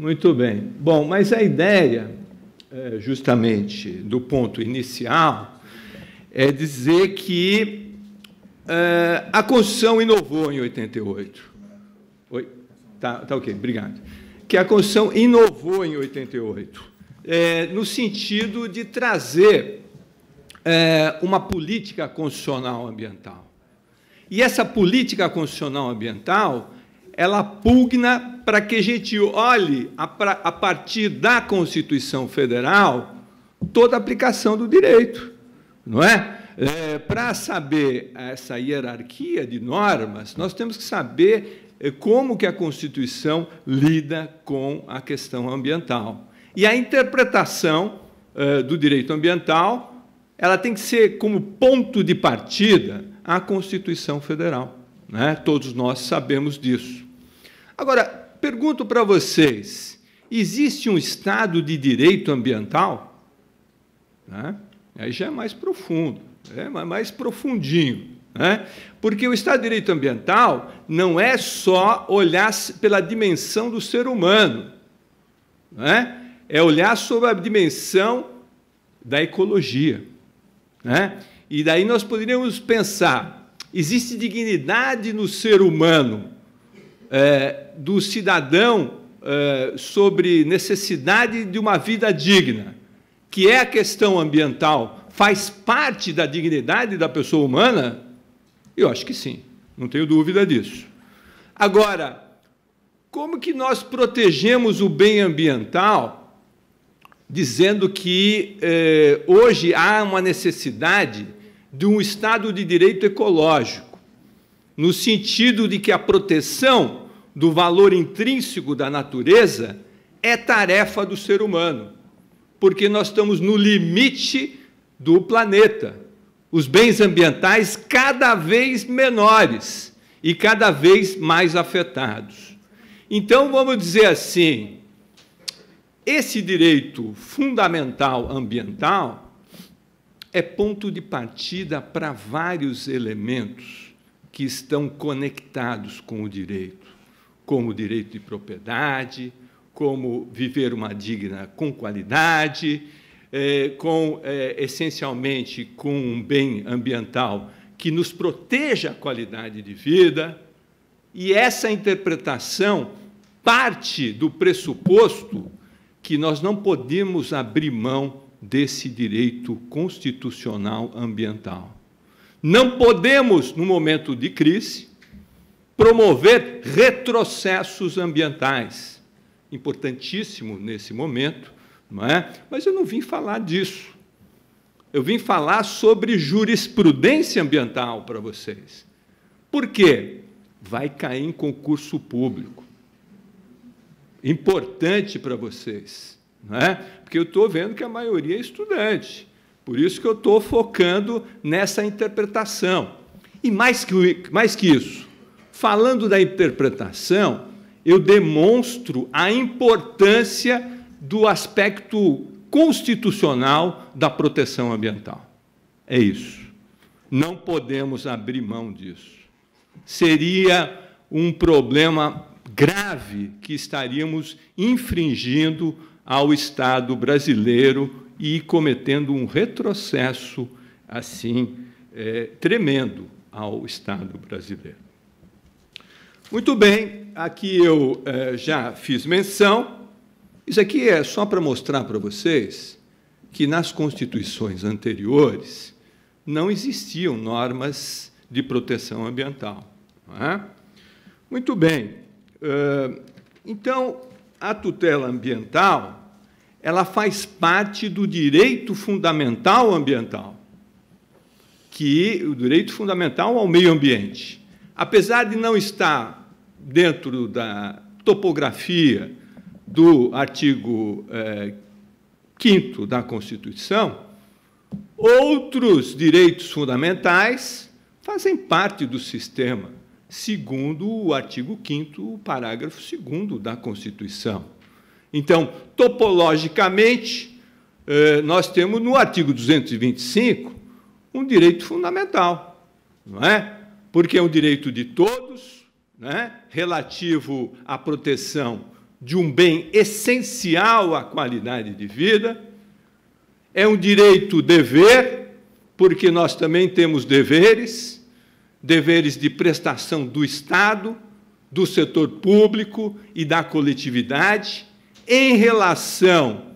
Muito bem. Bom, mas a ideia, justamente, do ponto inicial, é dizer que a Constituição inovou em 88. Oi? Tá ok, obrigado. Que a Constituição inovou em 88, no sentido de trazer uma política constitucional ambiental. E essa política constitucional ambiental, ela pugna para que a gente olhe, a partir da Constituição Federal, toda a aplicação do direito, não é? Para saber essa hierarquia de normas, nós temos que saber como que a Constituição lida com a questão ambiental. E a interpretação do direito ambiental, ela tem que ser como ponto de partida a Constituição Federal, né? Todos nós sabemos disso. Agora, pergunto para vocês, existe um Estado de direito ambiental? Né? Aí já é mais profundo, é mais profundinho, né? Porque o Estado de direito ambiental não é só olhar pela dimensão do ser humano, né? É olhar sobre a dimensão da ecologia, né? E daí nós poderíamos pensar, existe dignidade no ser humano, do cidadão, sobre necessidade de uma vida digna, que é a questão ambiental, faz parte da dignidade da pessoa humana? Eu acho que sim, não tenho dúvida disso. Agora, como que nós protegemos o bem ambiental, dizendo que hoje há uma necessidade de um Estado de direito ecológico, no sentido de que a proteção do valor intrínseco da natureza é tarefa do ser humano, porque nós estamos no limite do planeta. Os bens ambientais cada vez menores e cada vez mais afetados. Então, vamos dizer assim, esse direito fundamental ambiental é ponto de partida para vários elementos que estão conectados com o direito, como o direito de propriedade, como viver uma digna com qualidade, essencialmente com um bem ambiental que nos proteja a qualidade de vida. E essa interpretação parte do pressuposto que nós não podemos abrir mão desse direito constitucional ambiental. Não podemos, no momento de crise, promover retrocessos ambientais. Importantíssimo nesse momento, não é? Mas eu não vim falar disso. Eu vim falar sobre jurisprudência ambiental para vocês. Por quê? Vai cair em concurso público. Importante para vocês, não é? Porque eu estou vendo que a maioria é estudante. Por isso que eu estou focando nessa interpretação. E mais que isso, falando da interpretação, eu demonstro a importância do aspecto constitucional da proteção ambiental. É isso. Não podemos abrir mão disso. Seria um problema grave que estaríamos infringindo ao Estado brasileiro e cometendo um retrocesso assim tremendo ao Estado brasileiro. Muito bem, aqui eu já fiz menção. Isso aqui é só para mostrar para vocês que nas constituições anteriores não existiam normas de proteção ambiental. Não é? Muito bem. Então, a tutela ambiental, ela faz parte do direito fundamental ambiental, que o direito fundamental ao meio ambiente. Apesar de não estar dentro da topografia do artigo 5º da Constituição, outros direitos fundamentais fazem parte do sistema, segundo o artigo 5º, parágrafo 2º da Constituição. Então, topologicamente, nós temos no artigo 225 um direito fundamental, não é? Porque é um direito de todos, né, relativo à proteção de um bem essencial à qualidade de vida, é um direito-dever, porque nós também temos deveres, deveres de prestação do Estado, do setor público e da coletividade, em relação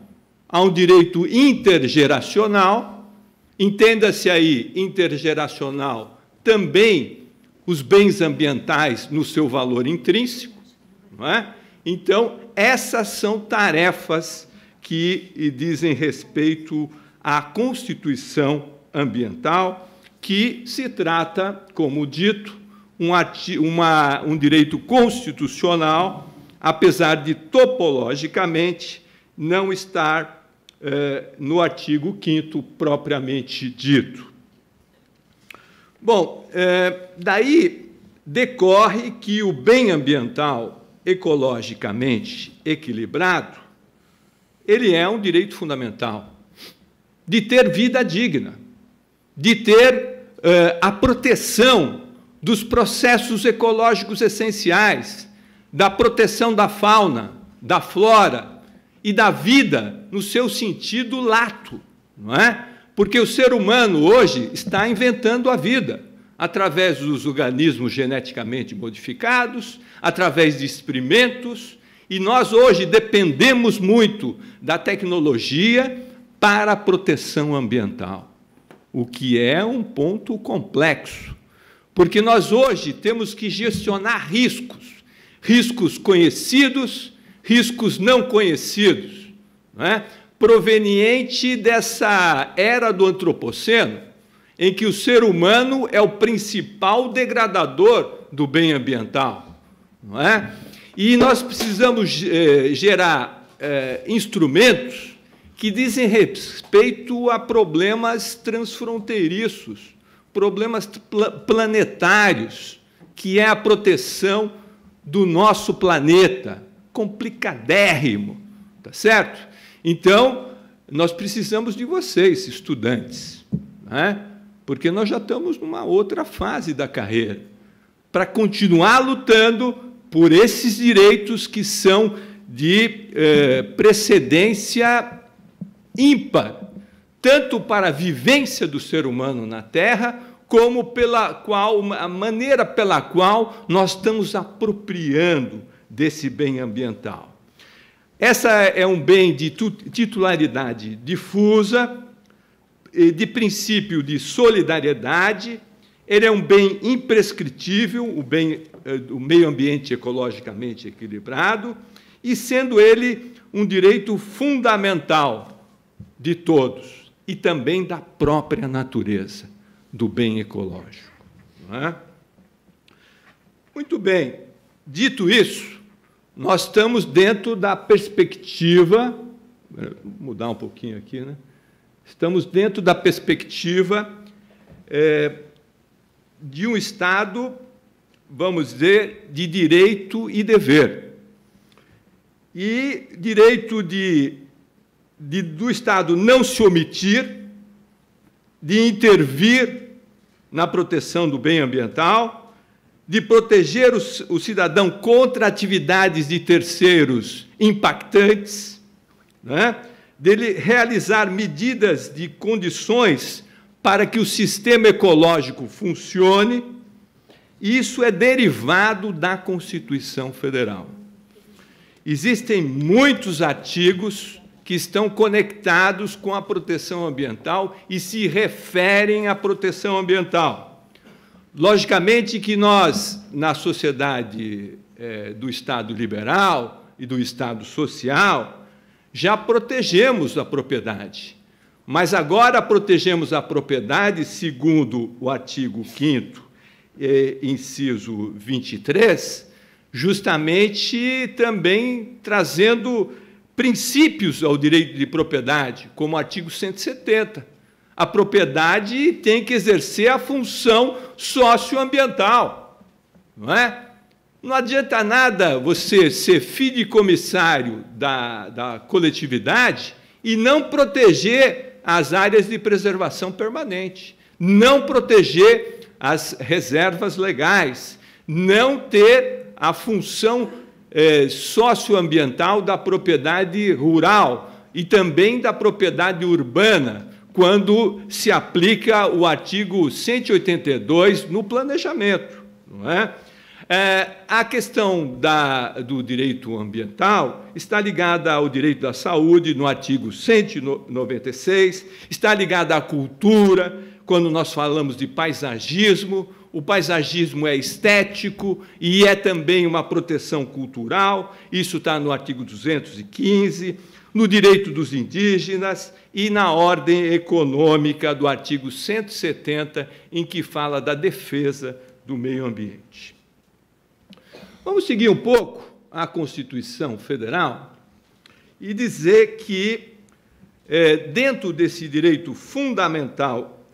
a um direito intergeracional, entenda-se aí, intergeracional, também os bens ambientais no seu valor intrínseco, não é? Então, essas são tarefas que dizem respeito à Constituição Ambiental, que se trata, como dito, um direito constitucional, apesar de, topologicamente, não estar no artigo 5º propriamente dito. Bom, daí decorre que o bem ambiental ecologicamente equilibrado, ele é um direito fundamental de ter vida digna, de ter a proteção dos processos ecológicos essenciais, da proteção da fauna, da flora e da vida no seu sentido lato, não é? Porque o ser humano hoje está inventando a vida através dos organismos geneticamente modificados, através de experimentos, e nós hoje dependemos muito da tecnologia para a proteção ambiental, o que é um ponto complexo, porque nós hoje temos que gestionar riscos, riscos conhecidos, riscos não conhecidos, não é? Proveniente dessa era do antropoceno, em que o ser humano é o principal degradador do bem ambiental, não é? E nós precisamos gerar instrumentos que dizem respeito a problemas transfronteiriços, problemas planetários, que é a proteção do nosso planeta, complicadérrimo, tá certo? Então, nós precisamos de vocês, estudantes, né? Porque nós já estamos numa outra fase da carreira, para continuar lutando por esses direitos que são de precedência ímpar, tanto para a vivência do ser humano na Terra, como a maneira pela qual nós estamos apropriando desse bem ambiental. Essa é um bem de titularidade difusa, de princípio de solidariedade, ele é um bem imprescritível, o meio ambiente ecologicamente equilibrado, e sendo ele um direito fundamental de todos, e também da própria natureza, do bem ecológico. Não é? Muito bem, dito isso, nós estamos dentro da perspectiva, vou mudar um pouquinho aqui, né? Estamos dentro da perspectiva de um Estado, vamos dizer, de direito e dever. E direito do Estado não se omitir, de intervir na proteção do bem ambiental, de proteger o cidadão contra atividades de terceiros impactantes, né? Dele realizar medidas de condições para que o sistema ecológico funcione. Isso é derivado da Constituição Federal. Existem muitos artigos que estão conectados com a proteção ambiental e se referem à proteção ambiental. Logicamente que nós, na sociedade do Estado liberal e do Estado social, já protegemos a propriedade, mas agora protegemos a propriedade, segundo o artigo 5º, inciso 23, justamente também trazendo princípios ao direito de propriedade, como o artigo 170. A propriedade tem que exercer a função socioambiental, não é? Não adianta nada você ser fideicomissário da coletividade e não proteger as áreas de preservação permanente, não proteger as reservas legais, não ter a função socioambiental da propriedade rural e também da propriedade urbana, quando se aplica o artigo 182 no planejamento, não é? A questão do direito ambiental está ligada ao direito da saúde, no artigo 196, está ligada à cultura, quando nós falamos de paisagismo. O paisagismo é estético e é também uma proteção cultural, isso está no artigo 215, no direito dos indígenas e na ordem econômica do artigo 170, em que fala da defesa do meio ambiente. Vamos seguir um pouco a Constituição Federal e dizer que, dentro desse direito fundamental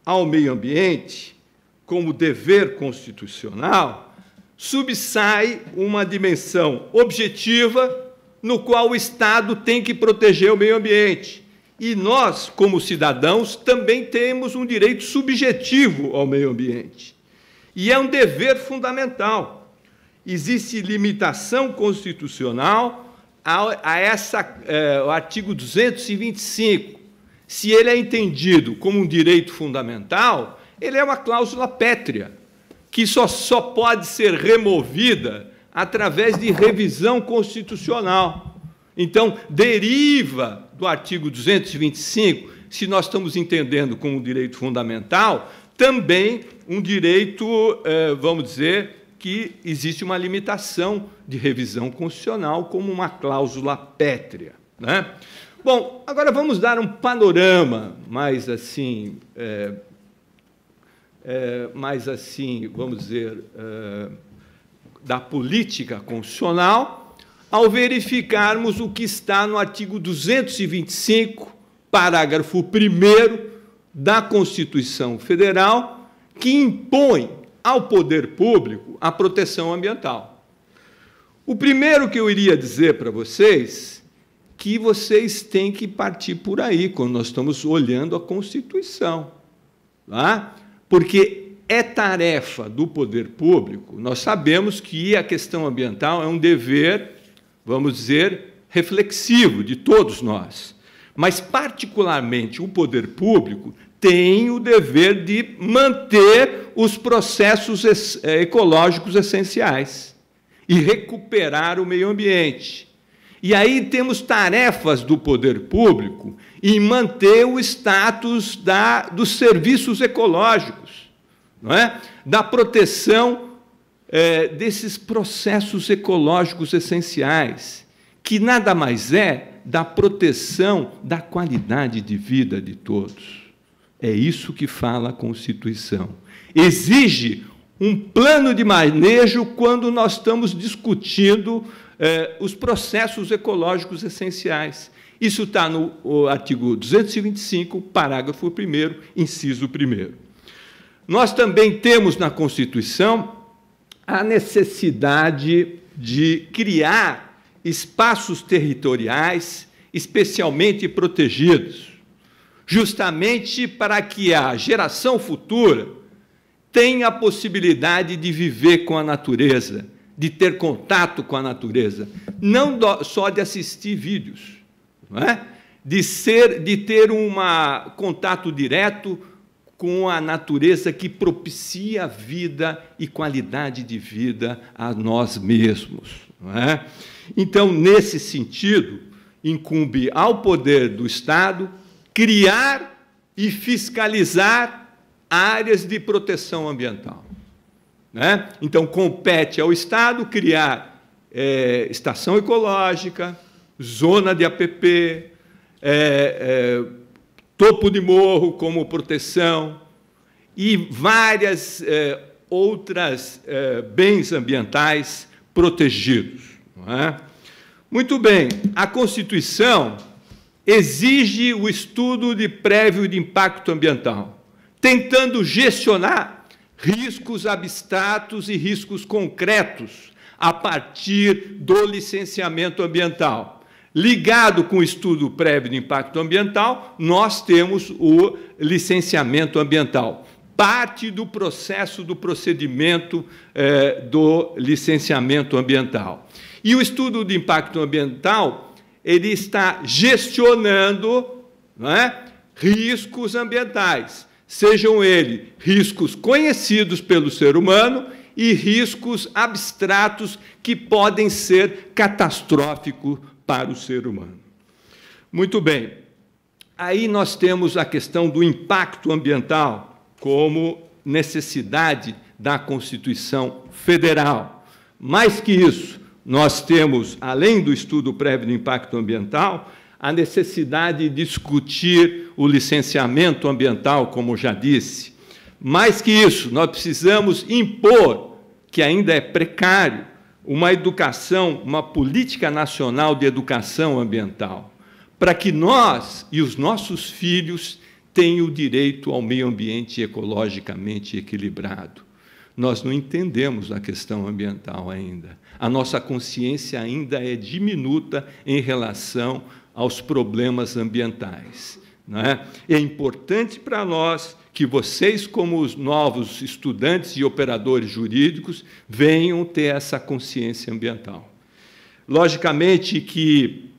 ao meio ambiente, como dever constitucional, subsai uma dimensão objetiva no qual o Estado tem que proteger o meio ambiente. E nós, como cidadãos, também temos um direito subjetivo ao meio ambiente. E é um dever fundamental. Existe limitação constitucional ao artigo 225. Se ele é entendido como um direito fundamental, ele é uma cláusula pétrea, que só pode ser removida através de revisão constitucional. Então, deriva do artigo 225, se nós estamos entendendo como um direito fundamental, também um direito, vamos dizer, que existe uma limitação de revisão constitucional como uma cláusula pétrea, né? Bom, agora vamos dar um panorama mais assim, vamos dizer, da política constitucional, ao verificarmos o que está no artigo 225, parágrafo 1º da Constituição Federal, que impõe ao poder público a proteção ambiental. O primeiro que eu iria dizer para vocês, que vocês têm que partir por aí, quando nós estamos olhando a Constituição, tá? Porque é tarefa do poder público, nós sabemos que a questão ambiental é um dever, vamos dizer, reflexivo de todos nós, mas, particularmente, o poder público tem o dever de manter os processos ecológicos essenciais e recuperar o meio ambiente. E aí temos tarefas do poder público em manter o status dos serviços ecológicos, não é? Da proteção desses processos ecológicos essenciais, que nada mais é da proteção da qualidade de vida de todos. É isso que fala a Constituição. Exige um plano de manejo quando nós estamos discutindo os processos ecológicos essenciais. Isso está no artigo 225, parágrafo 1º, inciso 1º. Nós também temos na Constituição a necessidade de criar espaços territoriais especialmente protegidos, justamente para que a geração futura tenha a possibilidade de viver com a natureza, de ter contato com a natureza, não só de assistir vídeos, não é? de ter um contato direto com a natureza que propicia vida e qualidade de vida a nós mesmos, não é? Então, nesse sentido, incumbe ao poder do Estado criar e fiscalizar áreas de proteção ambiental, né? Então, compete ao Estado criar estação ecológica, zona de APP, topo de morro como proteção e várias outras bens ambientais protegidos, não é? Muito bem, a Constituição exige o estudo prévio de impacto ambiental, tentando gestionar riscos abstratos e riscos concretos a partir do licenciamento ambiental. Ligado com o estudo prévio de impacto ambiental, nós temos o licenciamento ambiental, parte do processo do procedimento do licenciamento ambiental. E o estudo de impacto ambiental, ele está gestionando, não é, riscos ambientais, sejam eles riscos conhecidos pelo ser humano e riscos abstratos que podem ser catastróficos para o ser humano. Muito bem. Aí nós temos a questão do impacto ambiental como necessidade da Constituição Federal. Mais que isso, nós temos, além do estudo prévio do impacto ambiental, a necessidade de discutir o licenciamento ambiental, como já disse. Mais que isso, nós precisamos impor, que ainda é precário, uma educação, uma política nacional de educação ambiental, para que nós e os nossos filhos tenham o direito ao meio ambiente ecologicamente equilibrado. Nós não entendemos a questão ambiental ainda. A nossa consciência ainda é diminuta em relação aos problemas ambientais, não é? É importante para nós que vocês, como os novos estudantes e operadores jurídicos, venham ter essa consciência ambiental. Logicamente que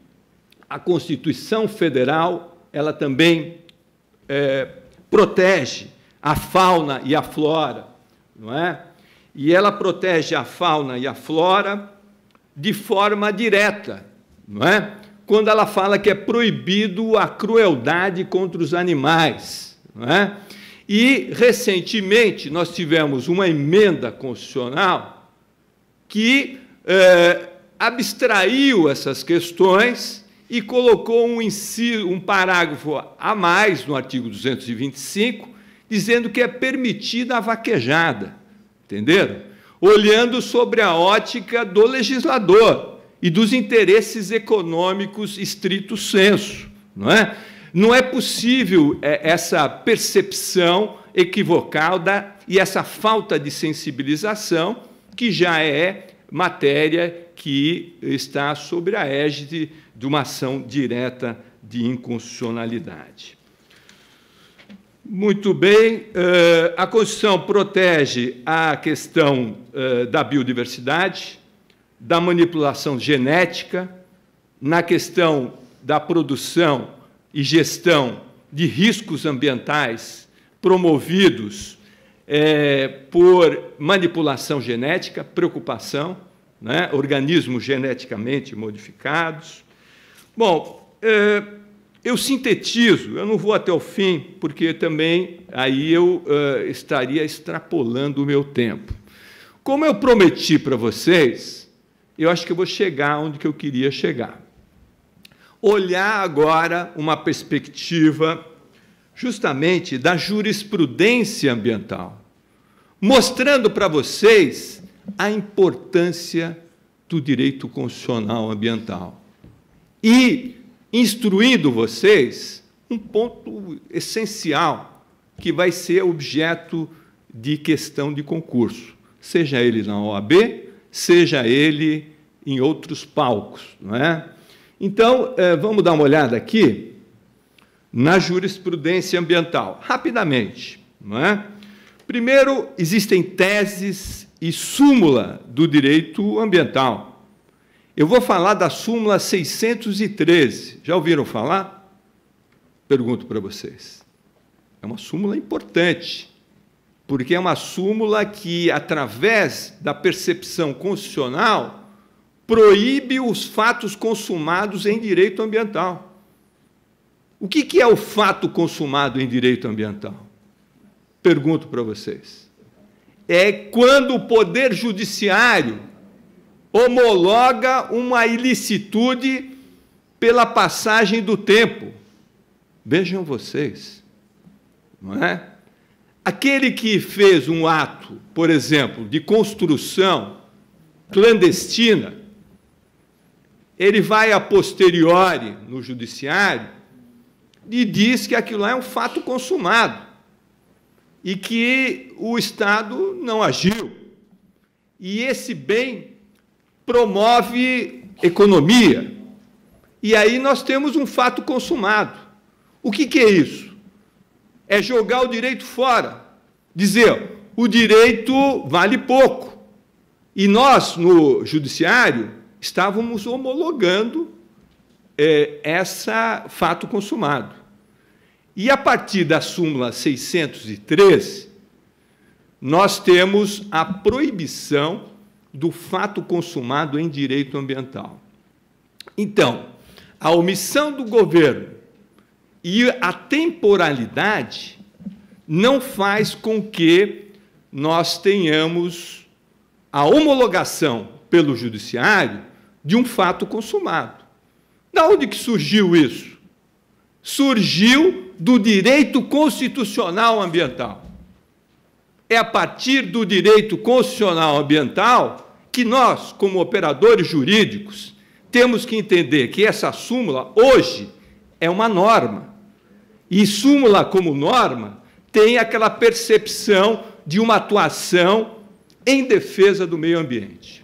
a Constituição Federal, ela também protege a fauna e a flora, não é? E ela protege a fauna e a flora de forma direta, não é? Quando ela fala que é proibido a crueldade contra os animais, não é? E, recentemente, nós tivemos uma emenda constitucional que abstraiu essas questões e colocou um parágrafo a mais no artigo 225, dizendo que é permitida a vaquejada, entenderam? Olhando sobre a ótica do legislador e dos interesses econômicos estrito sensu, não é? Não é possível essa percepção equivocada e essa falta de sensibilização, que já é matéria que está sobre a égide de uma ação direta de inconstitucionalidade. Muito bem, a Constituição protege a questão da biodiversidade, da manipulação genética, na questão da produção e gestão de riscos ambientais promovidos por manipulação genética, preocupação, né, organismos geneticamente modificados. Bom, eu sintetizo, eu não vou até o fim, porque também aí eu estaria extrapolando o meu tempo. Como eu prometi para vocês, eu acho que eu vou chegar onde que eu queria chegar. Olhar agora uma perspectiva justamente da jurisprudência ambiental, mostrando para vocês a importância do direito constitucional ambiental e instruindo vocês um ponto essencial que vai ser objeto de questão de concurso, seja ele na OAB, seja ele em outros palcos, não é? Então, vamos dar uma olhada aqui na jurisprudência ambiental, rapidamente, não é? Primeiro, existem teses e súmula do direito ambiental. Eu vou falar da súmula 613. Já ouviram falar? Pergunto para vocês. É uma súmula importante, porque é uma súmula que, através da percepção constitucional, proíbe os fatos consumados em direito ambiental. O que é o fato consumado em direito ambiental? Pergunto para vocês. É quando o Poder Judiciário homologa uma ilicitude pela passagem do tempo. Vejam vocês, não é? Aquele que fez um ato, por exemplo, de construção clandestina, ele vai a posteriori no judiciário e diz que aquilo lá é um fato consumado e que o Estado não agiu. E esse bem promove economia. E aí nós temos um fato consumado. O que é isso? É jogar o direito fora, dizer, o direito vale pouco. E nós, no judiciário, estávamos homologando esse fato consumado. E, a partir da súmula 613, nós temos a proibição do fato consumado em direito ambiental. Então, a omissão do governo e a temporalidade não faz com que nós tenhamos a homologação pelo judiciário de um fato consumado. Da onde que surgiu isso? Surgiu do direito constitucional ambiental. É a partir do direito constitucional ambiental que nós, como operadores jurídicos, temos que entender que essa súmula, hoje, é uma norma. E súmula, como norma, tem aquela percepção de uma atuação em defesa do meio ambiente.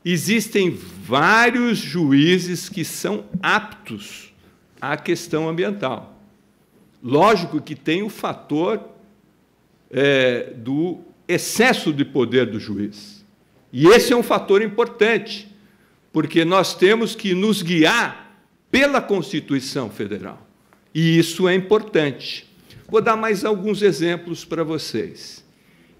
Existem vários juízes que são aptos à questão ambiental. Lógico que tem o fator do excesso de poder do juiz. E esse é um fator importante, porque nós temos que nos guiar pela Constituição Federal. E isso é importante. Vou dar mais alguns exemplos para vocês.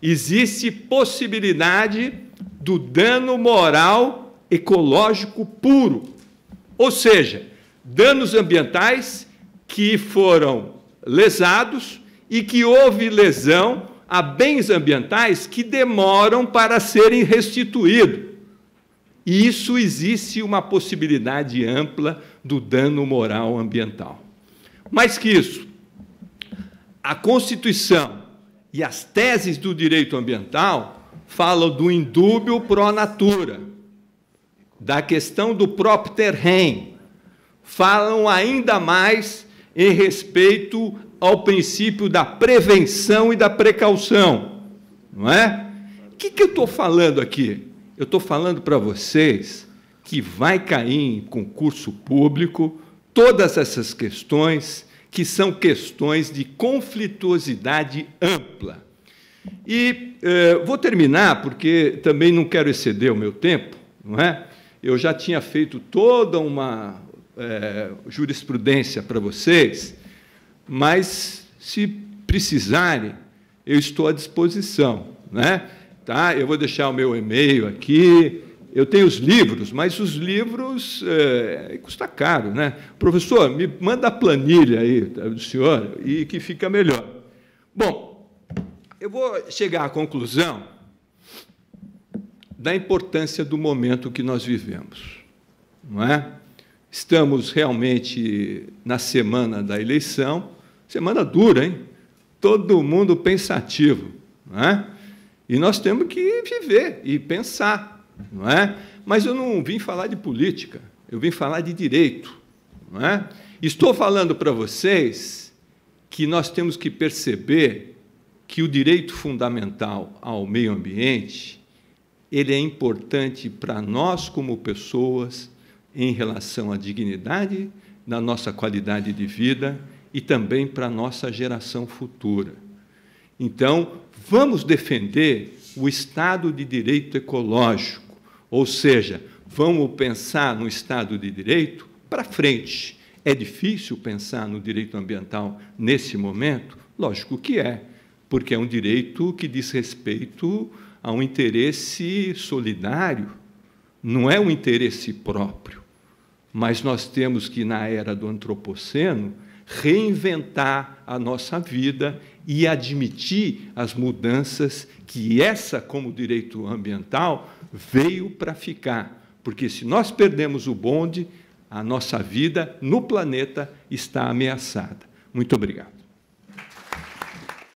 Existe possibilidade do dano moral ecológico puro, ou seja, danos ambientais que foram lesados e que houve lesão a bens ambientais que demoram para serem restituídos. E isso existe uma possibilidade ampla do dano moral ambiental. Mais que isso, a Constituição e as teses do direito ambiental falam do indúbio pro natura, da questão do propter rem, falam ainda mais em respeito ao princípio da prevenção e da precaução, não é? O que eu estou falando aqui? Eu estou falando para vocês que vai cair em concurso público todas essas questões que são questões de conflituosidade ampla. E vou terminar, porque também não quero exceder o meu tempo, não é? Eu já tinha feito toda uma jurisprudência para vocês, mas, se precisarem, eu estou à disposição, né? Tá? Eu vou deixar o meu e-mail aqui. Eu tenho os livros, mas os livros custa caro, né? Professor, me manda a planilha aí do senhor e que fica melhor. Bom, eu vou chegar à conclusão da importância do momento que nós vivemos, não é? Estamos realmente na semana da eleição, semana dura, hein? Todo mundo pensativo, não é? E nós temos que viver e pensar, não é? Mas eu não vim falar de política, eu vim falar de direito, não é? Estou falando para vocês que nós temos que perceber que o direito fundamental ao meio ambiente, ele é importante para nós como pessoas em relação à dignidade da nossa qualidade de vida e também para a nossa geração futura. Então, vamos defender o Estado de Direito ecológico, ou seja, vamos pensar no Estado de Direito para frente. É difícil pensar no direito ambiental nesse momento? Lógico que é, porque é um direito que diz respeito a um interesse solidário, não é um interesse próprio. Mas nós temos que, na era do antropoceno, reinventar a nossa vida e admitir as mudanças que essa, como direito ambiental, veio para ficar. Porque, se nós perdemos o bonde, a nossa vida no planeta está ameaçada. Muito obrigado.